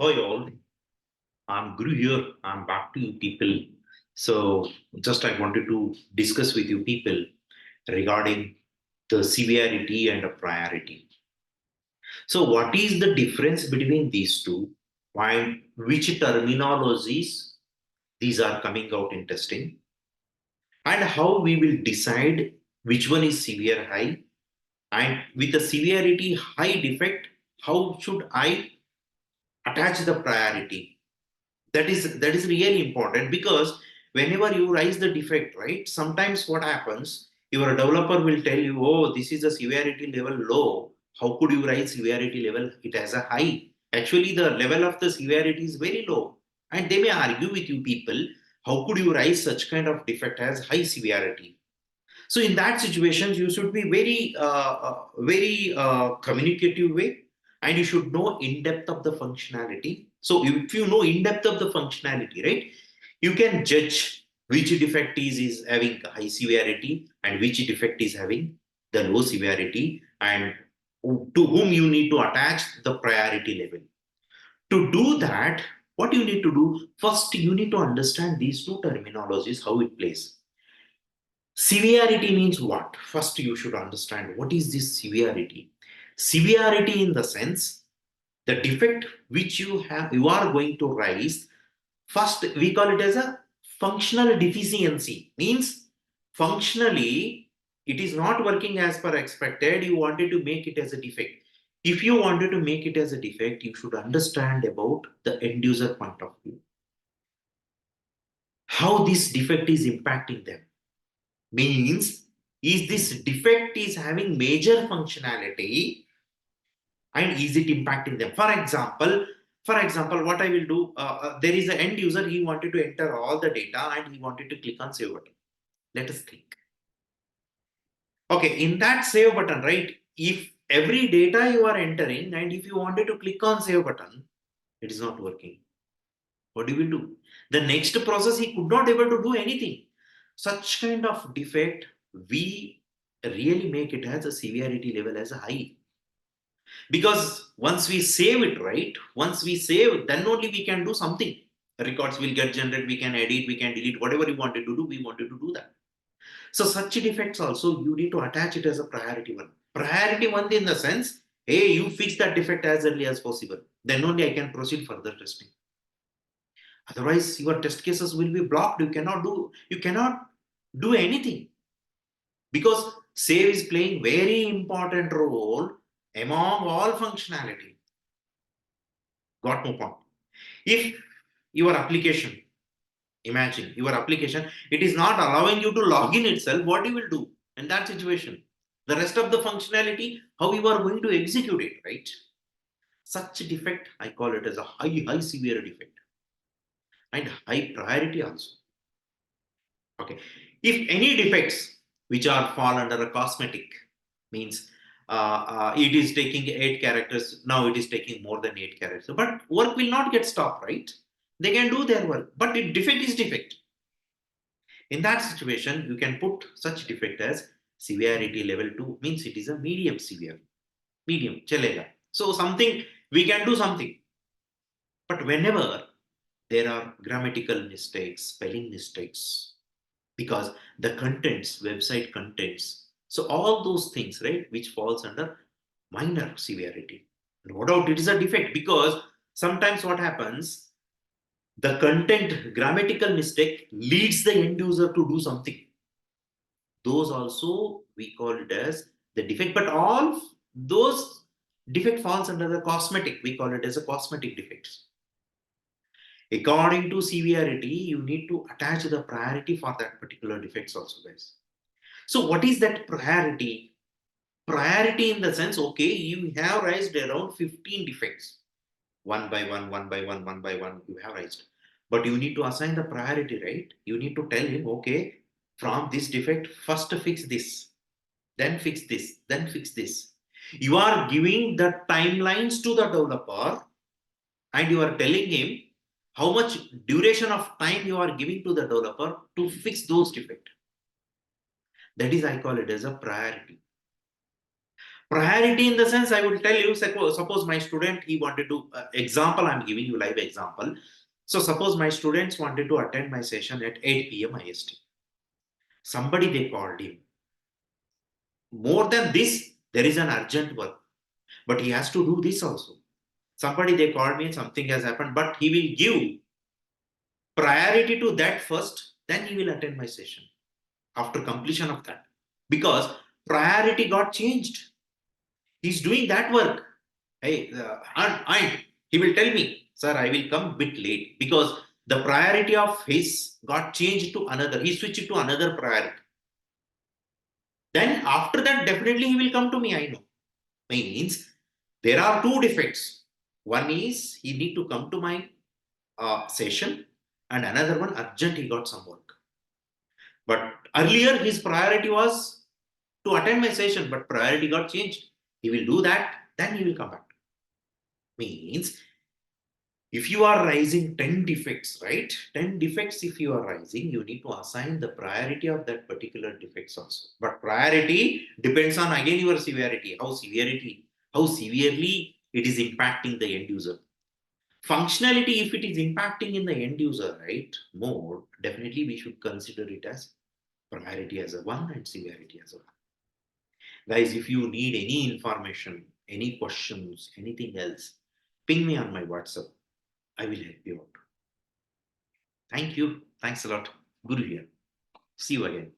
Hi all, I'm Guru here. I'm back to you people. So just I wanted to discuss with you people regarding the severity and the priority. So what is the difference between these two? Why which terminologies these are coming out in testing and how we will decide which one is severe high and with the severity high defect, how should I attach the priority? That is really important because whenever you raise the defect, right, sometimes what happens, your developer will tell you, oh, this is a severity level low, how could you raise severity level it has a high? Actually the level of the severity is very low, and they may argue with you people, how could you raise such kind of defect as high severity? So in that situation, you should be very communicative way, and you should know in depth of the functionality. So if you know in depth of the functionality, right, you can judge which defect is having high severity and which defect is having the low severity, and to whom you need to attach the priority level. To do that, what you need to do first, you need to understand these two terminologies, how it plays. Severity means what? First, you should understand what is this severity. Severity, in the sense, the defect which you are going to raise. First, we call it as a functional deficiency. Means functionally, it is not working as per expected. You wanted to make it as a defect. If you wanted to make it as a defect, you should understand about the end user point of view. How this defect is impacting them. Means is this defect is having major functionality and is it impacting them? For example, what I will do, there is an end user, he wanted to enter all the data and he wanted to click on save button. Let us think. Okay, in that save button, right, if every data you are entering and if you wanted to click on save button, it is not working. What do we do? The next process, he could not able to do anything. Such kind of defect, we really make it as a severity level as a high, because once we save it, right, once we save, then only we can do something. Records will get generated, we can edit, we can delete, whatever you wanted to do, we wanted to do that. So such defects also you need to attach it as a priority one. Priority one in the sense, hey, you fix that defect as early as possible, then only I can proceed further testing. Otherwise your test cases will be blocked. You cannot do anything, because save is playing very important role among all functionality. Got no point. If your application, imagine your application, it is not allowing you to log in itself, what you will do in that situation? The rest of the functionality, how you are going to execute it, right? Such defect, I call it as a high severe defect and high priority also. Okay. If any defects which are fall under a cosmetic, means it is taking 8 characters, now it is taking more than 8 characters, but work will not get stopped, right? They can do their work, but if defect is defect. In that situation, you can put such defect as severity level 2, means it is a medium severe. Medium, chalega. So something, we can do something. But whenever there are grammatical mistakes, spelling mistakes, because the contents, website contents, so all those things, right, which falls under minor severity. No doubt it is a defect, because sometimes what happens, the content grammatical mistake leads the end user to do something. Those also we call it as the defect, but all those defect falls under the cosmetic. We call it as a cosmetic defects. According to severity, you need to attach the priority for that particular defects also, guys. So what is that priority? Priority in the sense, okay, you have raised around 15 defects. One by one, one by one, one by one, you have raised. But you need to assign the priority, right? You need to tell him, okay, from this defect, first fix this, then fix this, then fix this. You are giving the timelines to the developer and you are telling him how much duration of time you are giving to the developer to fix those defects. That is, I call it as a priority. Priority in the sense, I will tell you, suppose my student, he wanted to, example, I'm giving you live example. So suppose my students wanted to attend my session at 8 p.m. IST. Somebody, they called him. More than this, there is an urgent work, but he has to do this also. Somebody, they called me, something has happened, but he will give priority to that first, then he will attend my session after completion of that. Because priority got changed. He's doing that work. Hey, and he will tell me, sir, I will come bit late because the priority of his got changed to another. He switched to another priority. Then after that, definitely he will come to me. I know. Means there are two defects. One is he need to come to my session, and another one urgent. He got some work. But earlier his priority was to attend my session, but priority got changed. He will do that, then he will come back. Means if you are raising 10 defects, right? 10 defects, if you are raising, you need to assign the priority of that particular defects also. But priority depends on again your severity, how severely it is impacting the end user. Functionality, if it is impacting in the end user, right, more, definitely we should consider it as priority as a one and severity as a one. Guys, if you need any information, any questions, anything else, ping me on my WhatsApp. I will help you out. Thank you. Thanks a lot. Guru here. See you again.